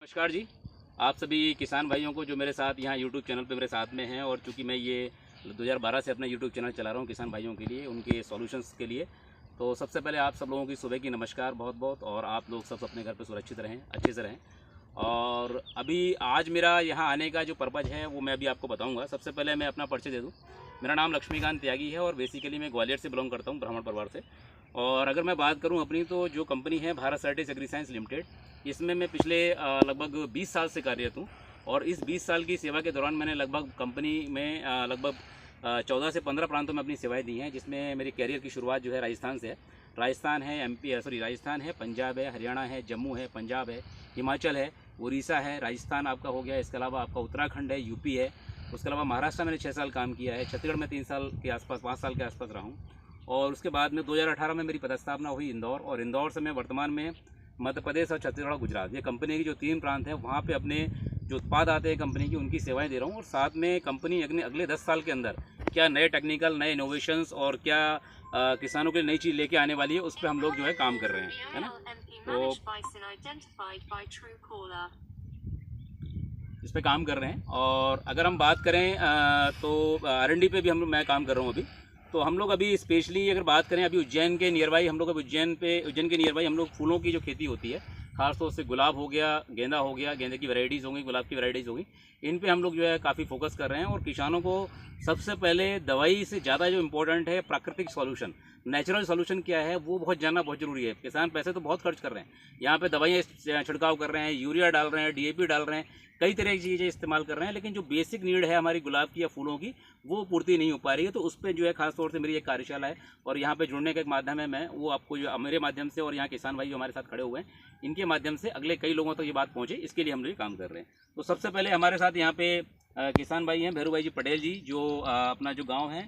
नमस्कार जी। आप सभी किसान भाइयों को जो मेरे साथ यहाँ यूट्यूब चैनल पे मेरे साथ में हैं, और चूँकि मैं ये 2012 से अपना यूट्यूब चैनल चला रहा हूँ किसान भाइयों के लिए, उनके सॉल्यूशंस के लिए। तो सबसे पहले आप सब लोगों की सुबह की नमस्कार बहुत बहुत, और आप लोग सब अपने घर पे सुरक्षित रहें, अच्छे से रहें। और अभी आज मेरा यहाँ आने का जो पर्पज़ है वो मैं अभी आपको बताऊँगा। सबसे पहले मैं अपना परिचय दे दूँ। मेरा नाम लक्ष्मीकांत त्यागी है और बेसिकली मैं ग्वालियर से बिलोंग करता हूँ, ब्राह्मण परिवार से। और अगर मैं बात करूं अपनी, तो जो कंपनी है भारत सर्टिस एग्री साइंस लिमिटेड, इसमें मैं पिछले लगभग 20 साल से कार्यरत हूं। और इस 20 साल की सेवा के दौरान मैंने लगभग कंपनी में लगभग 14 से 15 प्रांतों में अपनी सेवाएं दी हैं, जिसमें मेरी कैरियर की शुरुआत जो है राजस्थान से है। राजस्थान है, राजस्थान है, पंजाब है, हरियाणा है, जम्मू है, पंजाब है, हिमाचल है, उड़ीसा है, राजस्थान आपका हो गया। इसके अलावा आपका उत्तराखंड है, यूपी है। उसके अलावा महाराष्ट्र में मैंने 6 साल काम किया है। छत्तीसगढ़ में 3 साल के आसपास, 5 साल के आसपास रहा हूँ। और उसके बाद में 2018 में मेरी पदस्थापना हुई इंदौर, और इंदौर से मैं वर्तमान में मध्य प्रदेश और छत्तीसगढ़ और गुजरात, ये कंपनी की जो 3 प्रांत हैं, वहाँ पे अपने जो उत्पाद आते हैं कंपनी की, उनकी सेवाएं दे रहा हूँ। और साथ में कंपनी अगले 10 साल के अंदर क्या नए टेक्निकल, नए इनोवेशंस और क्या किसानों के लिए नई चीज़ लेके आने वाली है, उस पर हम लोग जो है काम कर रहे हैं, है ना। तो इस पे काम कर रहे हैं। और अगर हम बात करें तो R&D पे भी मैं काम कर रहा हूँ अभी। तो हम लोग अभी स्पेशली अगर बात करें, अभी उज्जैन के नियर बाई हम लोग, अभी उज्जैन के नियर बाई हम लोग फूलों की जो खेती होती है, खासतौर से गुलाब हो गया, गेंदा हो गया, गेंदे की वैरायटीज़ होंगी, गुलाब की वैरायटीज़ होंगी, इन पे हम लोग जो है काफ़ी फोकस कर रहे हैं। और किसानों को सबसे पहले दवाई से ज़्यादा जो इम्पोर्टेंट है, प्राकृतिक सॉल्यूशन, नेचुरल सॉल्यूशन क्या है, वो बहुत जानना बहुत ज़रूरी है। किसान पैसे तो बहुत खर्च कर रहे हैं, यहाँ पे दवाइयाँ छिड़काव कर रहे हैं, यूरिया डाल रहे हैं, DAP डाल रहे हैं, कई तरह की चीज़ें इस्तेमाल कर रहे हैं, लेकिन जो बेसिक नीड है हमारी गुलाब की या फूलों की, वो पूर्ति नहीं हो पा रही है। तो उस पर जो है खास तौर से मेरी एक कार्यशाला है, और यहाँ पे जुड़ने का एक माध्यम है मैं, वो आपको जो मेरे माध्यम से, और यहाँ किसान भाई जो हमारे साथ खड़े हुए हैं, इनके माध्यम से अगले कई लोगों तक ये बात पहुँचे, इसके लिए हम लोग काम कर रहे हैं। तो सबसे पहले हमारे साथ यहाँ पे किसान भाई हैं, भैरू भाई जी पटेल जी, जो अपना जो गाँव है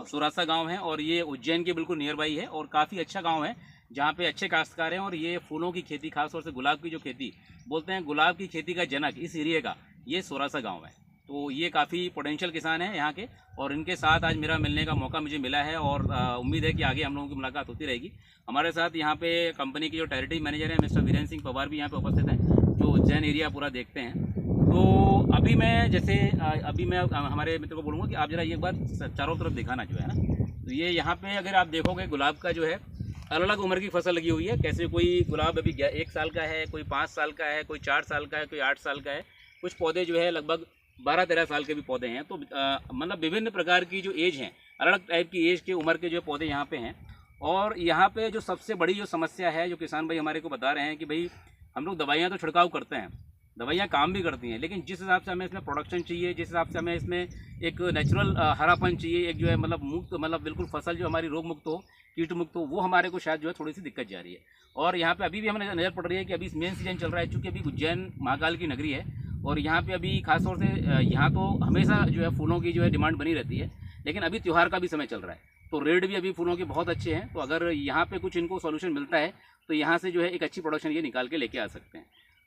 सुरासा गाँव है, और ये उज्जैन के बिल्कुल नियर बाई है, और काफ़ी अच्छा गाँव है जहाँ पे अच्छे काश्तकार हैं। और ये फूलों की खेती, खासतौर से गुलाब की जो खेती बोलते हैं, गुलाब की खेती का जनक इस एरिया का ये सोरासा गांव है। तो ये काफ़ी पोटेंशियल किसान हैं यहाँ के, और इनके साथ आज मेरा मिलने का मौका मुझे मिला है, और उम्मीद है कि आगे हम लोगों की मुलाकात होती रहेगी। हमारे साथ यहाँ पे कंपनी के जो टेरिटरी मैनेजर हैं मिस्टर वीरेंद्र सिंह पवार भी यहाँ पे उपस्थित हैं, जो उज्जैन एरिया पूरा देखते हैं। तो अभी मैं हमारे मित्र को बोलूँगा कि आप जरा एक बार चारों तरफ दिखाना जो है ना। तो ये यहाँ पे अगर आप देखोगे, गुलाब का जो है अलग अलग उम्र की फसल लगी हुई है। कैसे कोई गुलाब अभी 1 साल का है, कोई 5 साल का है, कोई 4 साल का है, कोई 8 साल का है, कुछ पौधे जो है लगभग 12-13 साल के भी पौधे हैं। तो मतलब विभिन्न प्रकार की जो एज हैं, अलग अलग टाइप की एज के उम्र के जो पौधे यहाँ पे हैं। और यहाँ पे जो सबसे बड़ी जो समस्या है, जो किसान भाई हमारे को बता रहे हैं कि भाई हम लोग दवाइयाँ तो छिड़काव करते हैं, दवाइयाँ काम भी करती हैं, लेकिन जिस हिसाब से हमें इसमें प्रोडक्शन चाहिए, जिस हिसाब से हमें इसमें एक नेचुरल हरापन चाहिए, एक जो है मतलब बिल्कुल फसल जो हमारी रोग मुक्त हो, कीट मुक्त हो, वो हमारे को शायद जो है थोड़ी सी दिक्कत जा रही है। और यहाँ पे अभी भी हमें नज़र पड़ रही है कि अभी मेन सीजन चल रहा है, चूँकि अभी उज्जैन महाकाल की नगरी है, और यहाँ पे अभी खासतौर से यहाँ तो हमेशा जो है फूलों की जो है डिमांड बनी रहती है, लेकिन अभी त्यौहार का भी समय चल रहा है, तो रेट भी अभी फूलों के बहुत अच्छे हैं। तो अगर यहाँ पे कुछ इनको सोल्यूशन मिलता है, तो यहाँ से जो है एक अच्छी प्रोडक्शन ये निकाल के लेके आ सकते हैं।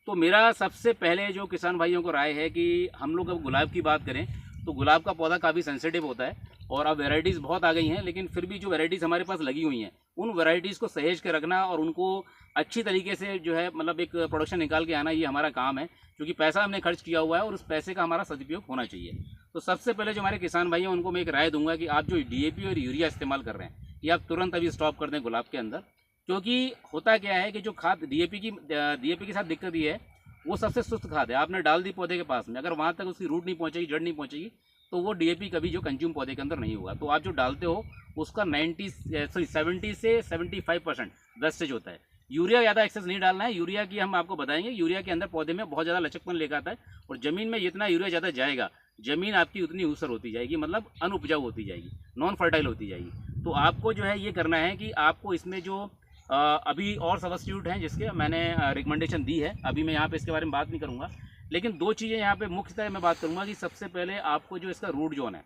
तो मेरा सबसे पहले जो किसान भाइयों को राय है कि हम लोग अब गुलाब की बात करें, तो गुलाब का पौधा काफ़ी सेंसिटिव होता है, और अब वैरायटीज़ बहुत आ गई हैं, लेकिन फिर भी जो वैरायटीज़ हमारे पास लगी हुई हैं, उन वैरायटीज़ को सहेज के रखना और उनको अच्छी तरीके से जो है मतलब एक प्रोडक्शन निकाल के आना, ये हमारा काम है। क्योंकि पैसा हमने खर्च किया हुआ है, और उस पैसे का हमारा सदुपयोग होना चाहिए। तो सबसे पहले जो हमारे किसान भाई हैं, उनको मैं एक राय दूंगा कि आप जो DAP और यूरिया इस्तेमाल कर रहे हैं, ये आप तुरंत अभी स्टॉप कर दें गुलाब के अंदर। क्योंकि होता क्या है कि जो खाद DAP के साथ दिक्कत ये है, वो सबसे सुस्त खाद है। आपने डाल दी पौधे के पास में, अगर वहाँ तक उसकी रूट नहीं पहुँचेगी, जड़ नहीं पहुँचेगी, तो वो DAP कभी जो कंज्यूम पौधे के अंदर नहीं होगा। तो आप जो डालते हो उसका 70 से 75% वेस्टेज होता है। यूरिया ज़्यादा एक्सेस नहीं डालना है। यूरिया की हम आपको बताएंगे, यूरिया के अंदर पौधे में बहुत ज़्यादा लचकपन लेकर आता है, और ज़मीन में जितना यूरिया ज़्यादा जाएगा, ज़मीन आपकी उतनी ऊसर होती जाएगी, मतलब अनउपजाऊ होती जाएगी, नॉन फर्टाइल होती जाएगी। तो आपको जो है ये करना है कि आपको इसमें जो अभी और सब्स्टिट्यूट हैं जिसके मैंने रिकमेंडेशन दी है, अभी मैं यहाँ पे इसके बारे में बात नहीं करूँगा, लेकिन 2 चीज़ें यहाँ पे मुख्यतः मैं बात करूँगा कि सबसे पहले आपको जो इसका रूट जोन है,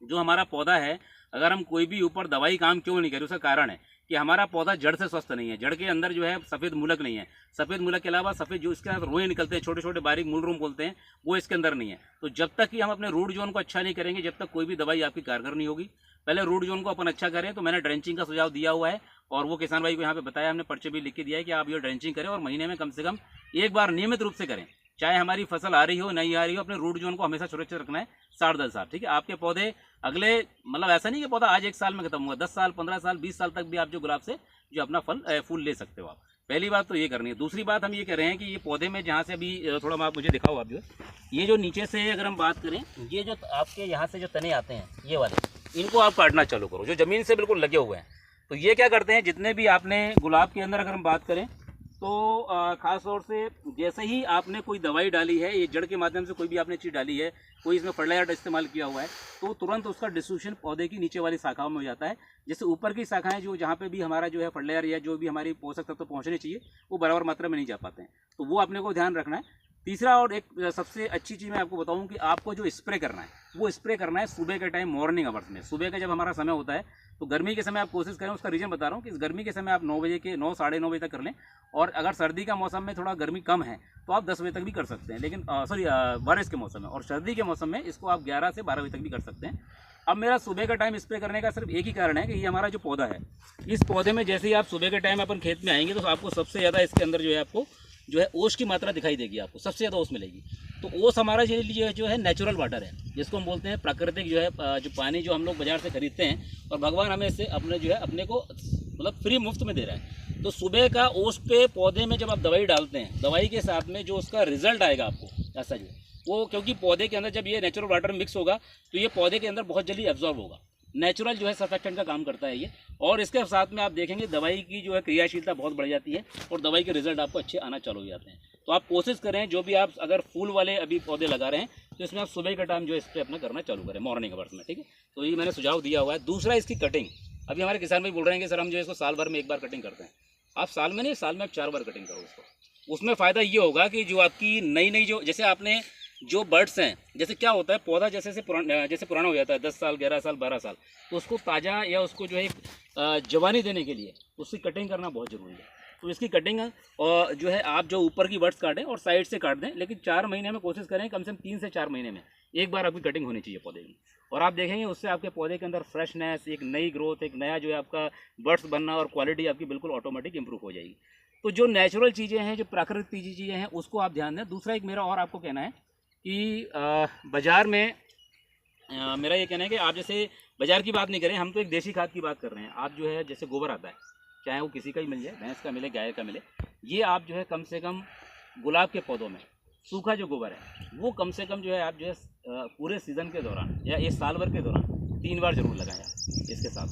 जो हमारा पौधा है, अगर हम कोई भी ऊपर दवाई काम क्यों नहीं करें, उसका कारण है कि हमारा पौधा जड़ से स्वस्थ नहीं है। जड़ के अंदर जो है सफ़ेद मूलक नहीं है। सफ़ेद मूलक के अलावा सफ़ेद जो इसके अंदर रोए निकलते हैं, छोटे छोटे बारीक मूल रूम बोलते हैं, वो इसके अंदर नहीं है। तो जब तक कि हम अपने रूट जोन को अच्छा नहीं करेंगे, जब तक कोई भी दवाई आपकी कारगर नहीं होगी। पहले रूट जोन को अपन अच्छा करें। तो मैंने ड्रेंचिंग का सुझाव दिया हुआ है और वो किसान भाई को यहाँ पे बताया, हमने पर्चे भी लिख के दिया है कि आप ये ड्रेंचिंग करें और महीने में कम से कम एक बार नियमित रूप से करें। चाहे हमारी फसल आ रही हो नहीं आ रही हो, अपने रूट जोन को हमेशा सुरक्षित रखना है 7.5 साल। ठीक है, आपके पौधे अगले मतलब ऐसा नहीं कि पौधा आज 1 साल में खत्म हुआ, 10 साल 15 साल 20 साल तक भी आप जो गुलाब से जो अपना फूल ले सकते हो आप। पहली बात तो ये करनी है। दूसरी बात हम ये कह रहे हैं कि ये पौधे में जहाँ से अभी थोड़ा आप मुझे दिखाओ, आप जो ये जो नीचे से अगर हम बात करें, ये जो आपके यहाँ से जो तने आते हैं ये वाले, इनको आप काटना चालू करो, जो ज़मीन से बिल्कुल लगे हुए हैं। तो ये क्या करते हैं, जितने भी आपने गुलाब के अंदर अगर हम बात करें तो ख़ास तौर से जैसे ही आपने कोई दवाई डाली है, ये जड़ के माध्यम से कोई भी आपने चीज़ डाली है, कोई इसमें फर्टिलाइजर इस्तेमाल किया हुआ है, तो तुरंत उसका डिस्ट्रीब्यूशन पौधे की नीचे वाली शाखाओं में हो जाता है। जैसे ऊपर की शाखाएं जो जहाँ पे भी हमारा जो है फर्टिलाइजर या जो भी हमारी पोषक तत्व पहुँचने चाहिए वो बराबर मात्रा में नहीं जा पाते हैं, तो वो अपने को ध्यान रखना है। तीसरा और एक सबसे अच्छी चीज़ मैं आपको बताऊं कि आपको जो स्प्रे करना है वो स्प्रे करना है सुबह के टाइम, मॉर्निंग आवर्स में। सुबह का जब हमारा समय होता है, तो गर्मी के समय आप कोशिश करें, उसका रीज़न बता रहा हूँ कि इस गर्मी के समय आप 9 बजे के 9 साढ़े 9 बजे तक कर लें। और अगर सर्दी का मौसम में थोड़ा गर्मी कम है तो आप 10 बजे तक भी कर सकते हैं, लेकिन बारिश के मौसम में। और सर्दी के मौसम में इसको आप 11 से 12 बजे तक भी कर सकते हैं। अब मेरा सुबह का टाइम स्प्रे करने का सिर्फ एक ही कारण है कि ये हमारा जो पौधा है, इस पौधे में जैसे ही आप सुबह के टाइम अपन खेत में आएंगे तो आपको सबसे ज़्यादा इसके अंदर जो है आपको जो है ओस की मात्रा दिखाई देगी, आपको सबसे ज़्यादा ओस मिलेगी। तो ओस हमारा जो है नेचुरल वाटर है, जिसको हम बोलते हैं प्राकृतिक जो है जो पानी जो हम लोग बाज़ार से खरीदते हैं और भगवान हमें इससे अपने जो है अपने को मतलब फ्री मुफ्त में दे रहा है। तो सुबह का ओस पे पौधे में जब आप दवाई डालते हैं, दवाई के साथ में जो उसका रिजल्ट आएगा आपको ऐसा जो वो, क्योंकि पौधे के अंदर जब ये नेचुरल वाटर मिक्स होगा तो ये पौधे के अंदर बहुत जल्दी एब्जॉर्ब होगा। नेचुरल जो है सर्फेक्टेंट का काम करता है ये। और इसके साथ में आप देखेंगे दवाई की जो है क्रियाशीलता बहुत बढ़ जाती है और दवाई के रिजल्ट आपको अच्छे आना चालू हो जाते हैं। तो आप कोशिश करें, जो भी आप अगर फूल वाले अभी पौधे लगा रहे हैं तो इसमें आप सुबह का टाइम जो स्प्रे अपना करना चालू करें मॉर्निंग आवर्स में। ठीक है, तो ये मैंने सुझाव दिया हुआ है। दूसरा, इसकी कटिंग। अभी हमारे किसान भाई बोल रहे हैं कि सर हम जो है इसको साल भर में एक बार कटिंग करते हैं। आप साल में नहीं, साल में आप 4 बार कटिंग करो इसको। उसमें फ़ायदा ये होगा कि जो आपकी नई जो जैसे आपने जो बर्ड्स हैं, जैसे क्या होता है पौधा जैसे पुराना हो जाता है 10 साल 11 साल 12 साल, तो उसको ताज़ा या उसको जो है जवानी देने के लिए उसकी कटिंग करना बहुत ज़रूरी है। तो इसकी कटिंग और जो है आप जो ऊपर की बर्ड्स काटें और साइड से काट दें, लेकिन 4 महीने में कोशिश करें, कम से कम 3 से 4 महीने में एक बार आपकी कटिंग होनी चाहिए पौधे की। और आप देखेंगे उससे आपके पौधे के अंदर फ्रेशनेस, एक नई ग्रोथ, एक नया जो है आपका बर्ड्स बनना और क्वालिटी आपकी बिल्कुल ऑटोमेटिक इंप्रूव हो जाएगी। तो जो नेचुरल चीज़ें हैं, जो प्राकृतिक चीज़ें हैं, उसको आप ध्यान दें। दूसरा एक मेरा और आपको कहना है कि बाज़ार में मेरा ये कहना है कि आप जैसे बाज़ार की बात नहीं करें, हम तो एक देसी खाद की बात कर रहे हैं। आप जो है जैसे गोबर आता है, चाहे वो किसी का ही मिल जाए, भैंस का मिले गाय का मिले, ये आप जो है कम से कम गुलाब के पौधों में सूखा जो गोबर है वो कम से कम जो है आप जो है पूरे सीज़न के दौरान या इस साल भर के दौरान 3 बार ज़रूर लगाएं आप इसके साथ।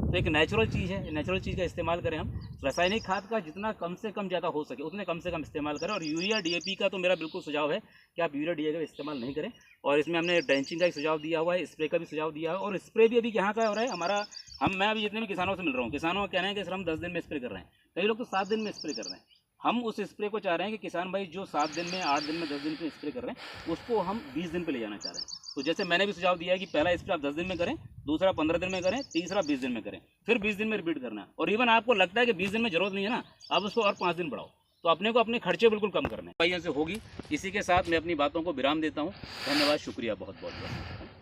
तो एक नेचुरल चीज़ है, नेचुरल चीज़ का इस्तेमाल करें हम। रासायनिक खाद का जितना कम से कम ज़्यादा हो सके उतने कम से कम इस्तेमाल करें। और यूरिया DAP का तो मेरा बिल्कुल सुझाव है कि आप यूरिया DAP का इस्तेमाल नहीं करें। और इसमें हमने ड्रेंचिंग का भी सुझाव दिया हुआ है, स्प्रे का भी सुझाव दिया है। और स्प्रे भी अभी यहाँ का हो रहा है हमारा, मैं अभी जितने भी किसानों से मिल रहा हूँ, किसानों का कहना है कि सर हम 10 दिन में स्प्रे कर रहे हैं, कई लोग तो 7 दिन में स्प्रे कर रहे हैं। हम उस स्प्रे को चाह रहे हैं कि किसान भाई जो 7 दिन में 8 दिन में 10 दिन पे स्प्रे कर रहे हैं उसको हम 20 दिन पे ले जाना चाह रहे हैं। तो जैसे मैंने भी सुझाव दिया है कि पहला स्प्रे आप 10 दिन में करें, दूसरा 15 दिन में करें, तीसरा 20 दिन में करें, फिर 20 दिन में रिपीट करना है। और इवन आपको लगता है कि 20 दिन में जरूरत नहीं है ना, आप उसको और 5 दिन बढ़ाओ, तो अपने को अपने खर्चे बिल्कुल कम करने हैं। भाई से होगी। इसी के साथ मैं अपनी बातों को विराम देता हूँ। धन्यवाद, शुक्रिया बहुत बहुत।